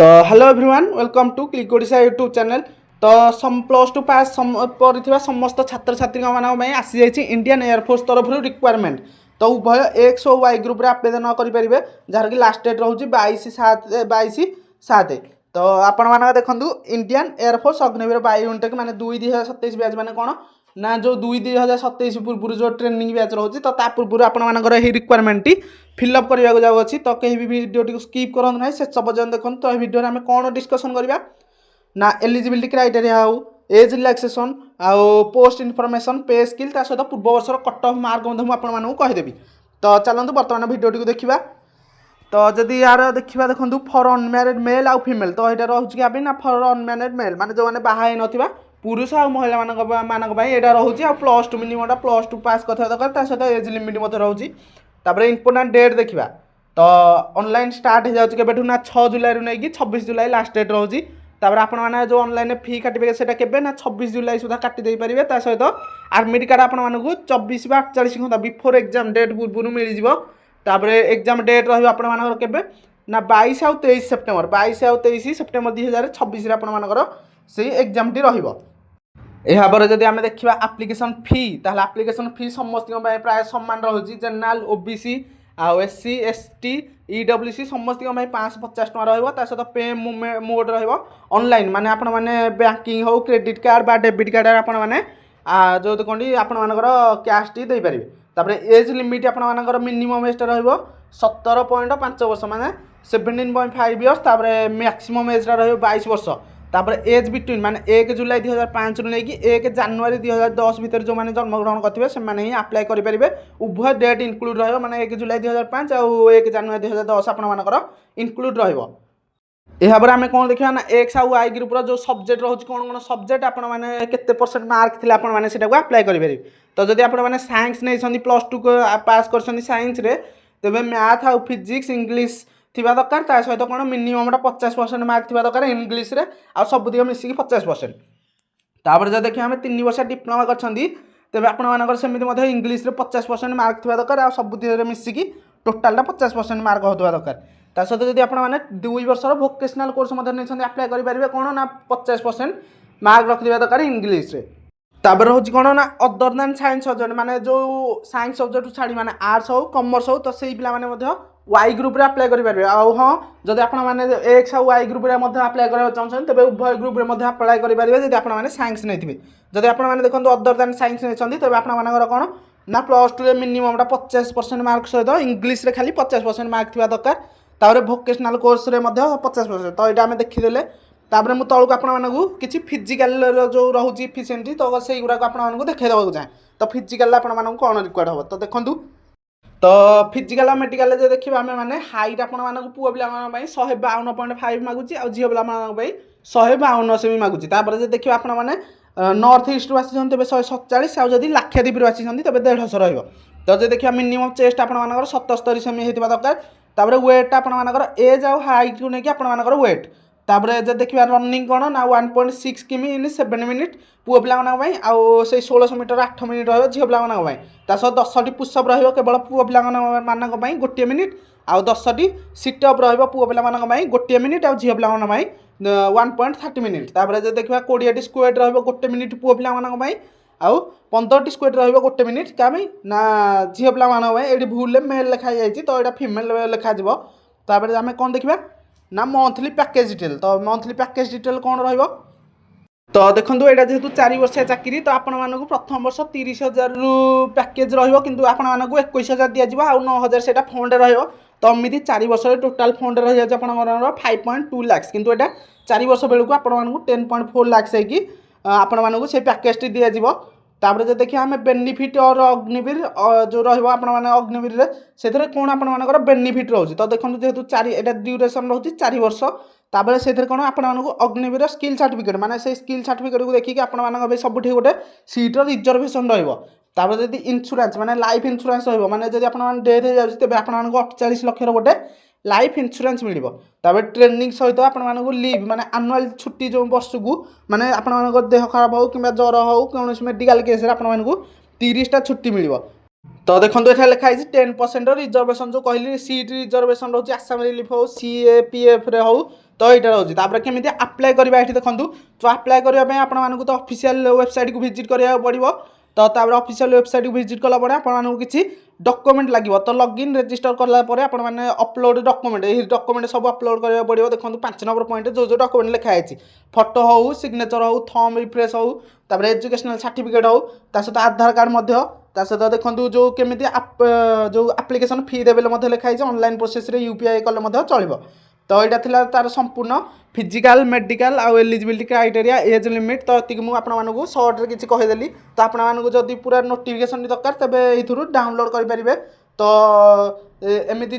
तो hello everyone welcome to click Odisha YouTube channel. तो plus two pass पर समस्त छात्र छात्री मानी आसी जाइए इंडियन एयरफोर्स तरफ रिक्वायरमेंट। तो उभय एक्स और वाई ग्रुप आवेदन करेंगे जार कि लास्ट डेट रोचे 22/7। तो आपण देखूँ Indian air force Agniveer bio tech मैंने 2/2027 बैच मैंने कौन ना जो 2/2027 पूर्व जो ट्रेनिंग बैच रोचे तो पूर्व आपर रिक्वायरमेंट फिलअप करने जाऊँगी। तो कहीं भी वीडियो स्किप करूँ ना शेष पर्यटन देखो। तो वीडियो आम कौन डिस्कसन करवा ना एलिजिबिलिटी क्राइटेरिया हो एज रिलैक्सेशन आउ पोस्ट इनफॉरमेशन पे स्किल सहित पूर्व वर्षर कट ऑफ मार्क आपको कहीदेवी। तो चलते बर्तमान वीडियो देखा। तो जदि यार देखा देखो फॉर अनमैरिड मेल आउ फीमेल तो यहाँ रोचे ना फॉर अनमैरिड मेल माने जो मैंने बाहा ना पुरुष आ महिला माना रोचे आ +2 मिनिमम +2 पास करवा दरकार सहित एज लिमिट रोचे। तापर इम्पोर्टाट डेट देखा तो ऑनलाइन स्टार्ट हो जाए ना 6 जुलाई रू नहीं 26 जुलाई लास्ट डेट रोचे। तापर आपने जो ऑनलाइन फी काटे से ना 26 जुलाई सुधा काटिदे पारे सहित आडमिट कार्ड आपको 24 व 48 घंटा बिफोर एग्जाम डेट पूर्व मिल जापर एग्जाम डेट रहा ना 22 और 23 सेप्टेम्बर 22 और 23 सेप्टेम्बर 2026 आपर से एग्जाम टी रहा। जदि आम देखा आप्लिकेसन फी ताहले आप्लिकेसन फी समस्त प्राय सामान रोचे जेनराल ओबीसी आउ एससी एसटी ईडब्ल्यूसी समस्त 550 टका रहित पे मोड ऑनलाइन माने आपण माने बैंकिंग हो क्रेडिट कार्ड बा डेबिट कार्ड आपण माने जो कौन आपर कैश टी दे पारे। तापर एज लिमिट आपर मिनिमम एज रहा 17.5 वर्ष माने 17.5 इयर्स। तापर मैक्सिमम एज रहा 22 वर्ष। तापर एज बिटवीन माने 1 जुलाई 2005 रू नहीं 1 जनवरी 2010 भितर जो मैंने जन्मग्रहण करते हैं ही आप्लाय करेंगे। उभय डेट इनक्लूड रहा 1 जुलाई 2005 और 1 जनवरी 2010 आपर इनक्लूड रहा। आम कौन देखा ना एक्स आउ वाई ग्रुप जो सब्जेक्ट रोचे कौन कौन सब्जेक्ट आपने केते परसेंट मार्क थी आपको आप्लाय करेंगे। तो जब आपने साइंस नहीं +2 पास कर साइंस तेज मैथ आउ फिजिक्स इंग्लीश थिबा दरकार सहित कौन मिनिमम 50% मार्क थिबा दरकार इंग्लीश रे आ सब दिग मिसिकी 50%। तापर जब देखिए आम 3 वर्ष डिप्लोमा करछंती तेबे आपनकर सेमिति इंग्लीश रे 50% मार्क थिबा दरकार आ सब दिग मिसिकी टोटाल 50% मार्क होतबा दरकार। ता सहित जदि आपने 2 वर्षर वोकेशनल कोर्स नहीं आप्लाय करेंगे कौन ना 50% मार्क रखा दरकार इंग्लीश रे। तापर रोचे कौन ना अदर दैन साइंस सब्जेक्ट माने जो साइंस सब्जेक्ट छाड़ी माने आर्ट्स हो कॉमर्स हो तो से पे वाई ग्रुप रे अप्लाई करेंगे। आउ हाँ जब आपने एक्स और वाई ग्रुप रे अप्लाई करना चाहते तेज उभय ग्रुप रे अप्लाई करेंगे जब आपने साइंस नहीं थे। जब आपने देखो अदर दैन साइंस नहीं तेज आपर कौन ना +2 मिनिमम 50% मार्क सहित इंग्लीश रे खाली 50% मार्क थी दरकार। तापर भोकेशनल कोर्स रे 50%। तो यहाँ आम देखीदे तापर मु तौक आपको किसी फिजिकाल जो रोचे इफिशिएंसी तो से गुराक आपको देखा चाहे। तो फिजिकाल आपको कौन रिक्वायर्ड हम तो देखूँ तो फिजिकाल मेडिकल जो देखा आम मैंने हाइट आपण पुओ पे 152.5 मागुची आ झील पे 152 से मागुची। जो देखिए आपने नॉर्थ ईस्ट आसी तेज 147 आउ जब लाक्षाद्वीप आसी तेज 150 रहा। तो जो देखिए मिनिमम चेस्ट आपर 77 सेमी होता दरकार। तापर वेट आपर एज आउ हाइट को लेकिन आपर वेट। तापर जब देखिए रनिंग कौन ना 1.6 किमी इन 7 मिनिट पुओ पे आउ से 1600 मीटर 8 मिनिट रहा झील पे। सहित 10टी पुषअप रहा केवल पुओ पे 1 मिनिट आउ 10टी सिटअप रहा पुओ पे 1 मिनिट आउ झील पे 1.30 मिनिट। तापर जब देखा 20टी स्क्वेट रहा 1 मिनिट पुओ पे आउ 15टी स्क्वेट रहा 1 मिनिट क्या ना झील पे। ये भूल मेल लिखाई जाए तो यहाँ फिमेल लिखा। तापर आम कौन देखा ना मंथली पैकेज डिटेल। तो मंथली पैकेज डिटेल कौन रहा तो देखो यहाँ जेहेतु 4 वर्षिया चाकरी तो आपको प्रथम वर्ष 30,000 रु पैकेज रही आपको 21,000 दिज्व आउ 9,000 से फंड रहा। तो एमती 4 वर्ष टोटाल फंड रही है 5.2 लाख किंतु यहाँ 4 वर्ष बेलू आपको 10.4 लाख आपको से पैकेज टी दिज्व। तापर जो देखिए आम बेनिफिट और अग्निवीर जो रहा अग्निवीर से कौन आपर बेनिफिट रोचे। तो देखो जेहेतु 4 ड्यूरेसन रोचे 4 वर्ष। तापर से कौन आपको अग्निवीर स्किल सर्टिफिकेट माने से स्किल सर्टिफिकेट को देखिए आप सब गोटे सीट्र रिजर्वेशन रहा। जब इंश्योरेंस माने लाइफ इंश्योरेंस माने जब आप डेथ हो जाए तेज आपको 48 लाख गोटे लाइफ इंश्योरेंस मिल। तापर ट्रेनिंग सहित आपको लीव माने एनुअल छुट्टी जो वर्ष को माने आपको देह खराब हो कि ज्वर हो कौन मेडिकल केस आपको 30टा छुट्टी मिल। तो देखो ये लिखाई 10% रिजर्वेशन जो कहली सीट रिजर्वेशन रोचे आसाम रिलीफ हो CAPF रे हो तो यहाँ रोचे तापर केमी आप्लाय करवा ये देखूँ तो आप्लाय करने आपको तो ऑफिशियल वेबसाइट को विजिट करा पड़ो तो तापर ऑफिशियल वेबसाइट को विजिट कला आपको किसी डॉक्यूमेंट लगे तो लॉगिन रजिस्टर कलापर आपने अपलोड डॉक्यूमेंट ये डॉक्यूमेंट सब अपलोड करा पड़ो देखो 5 नंबर पॉइंट जो डॉक्यूमेंट लिखाई फोटो हो सिग्नेचर हो थंब रिफ्रेश हो तापर एजुकेशनल सर्टिफिकेट हो सहित आधार कार्ड सहित देखो जो केमी जो आप्लिकेसन फी देवे लिखाई ऑनलाइन प्रोसेस यूपीआई कले चलो तो यहाँ थी तार संपूर्ण फिजिकल मेडिकल आउ एलिजिबिलिटी क्राइटेरिया एज लिमिट तो ये मुझे सर्ट्रे किसी कहीदेली तो आपको जब पूरा नोटिफिकेशन दरकार तेज ये डाउनलोड करेंगे तो एमती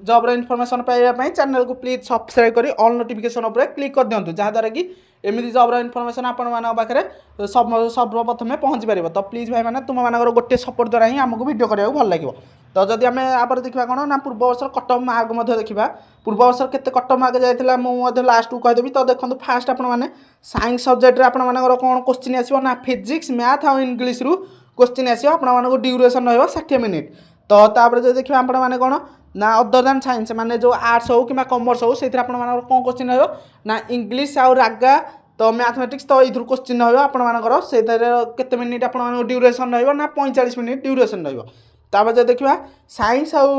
जब्र इनफर्मेशन पाइबापी चैनल को प्लीज सब्सक्राइब कर ऑल नोटिफिकेशन उपर क्लिक कर दिंतु जहाँद्वारा कि एमती जब्र इनफर्मेशन आपे सर्वप्रथमें पहुँची पार तो प्लीज भाई मैंने तुम मान गोटे सपोर्ट द्वारा ही आमको वीडियो कराया भल लगे तो जदि आम आप देखा कौन ना पूर्व वर्ष कट ऑफ मार्क देखा पूर्व वर्ष केते कट ऑफ मार्क जाइला मुझे लास्ट को कहीदेवी तो देखो फास्ट आपने साइंस सब्जेक्ट आपंकर कौन क्वेश्चन आसो ना फिजिक्स मैथ और इंग्लीश रु क्वेश्चन आसो आप ड्यूरेसन रहा 60 मिनिट तो तापर जो देखिए आप कौन ना अदर दैन साइंस माने जो आर्ट्स हो कि कॉमर्स हो से कौन क्वेश्चन रहा ना इंग्लीश आउ रागा तो मैथमेटिक्स तो ये क्वेश्चन रहा से केते मिनिट आप ड्यूरेसन रहा ना 45 मिनिट ड्यूरेसन रहा तापर जो देखा साइंस आउ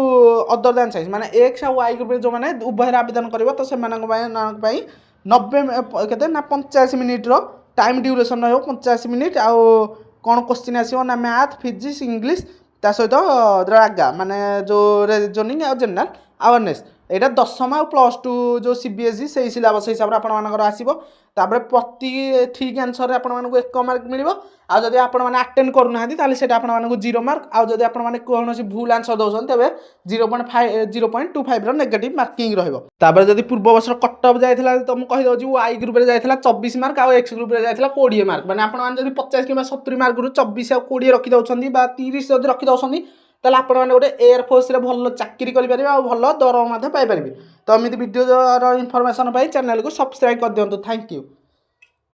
अदर दैन साइंस माने एक्स आउ वाई ग्रुप जो मैंने उभय आवेदन कर तो से 90 के ना 85 मिनिट टाइम ड्यूरेसन रहा 85 मिनिट आउ कौन क्वेश्चन आसो ना मैथ फिजिक्स इंग्लीश ता सहित रागा माने जो रिजनिंग और जनरल अवेयरनेस यहाँ 10th और +2 जो सीबीएसई से सिलेबस हिसाब से आपर आसो तापर प्रति ठीक आंसर आपको 1 मार्क मिल आ जब आपने अटेंड करूना से आपको 0 मार्क आ जब आपने कौन भूल आंसर दौरान तेज 0.25 नेगेटिव मार्किंग रहा जब पूर्व वर्ष कट ऑफ जाता तो मुझे कहीदे वाई ग्रुप में जाता 24 मार्क आ एक्स ग्रुप में जाता 20 मार्क मैंने आपने 50 कि 70 मार्क रु 24 आ 20 रखिदे 30 जब रखिदे ताले आपण मैंने गोटे एयरफोर्स रे भल चाकरी करेंगे और भल दरमा पाइपर तो एमती वीडियो इनफर्मेशन चैनल को सब्सक्राइब कर दिंतु थैंक यू।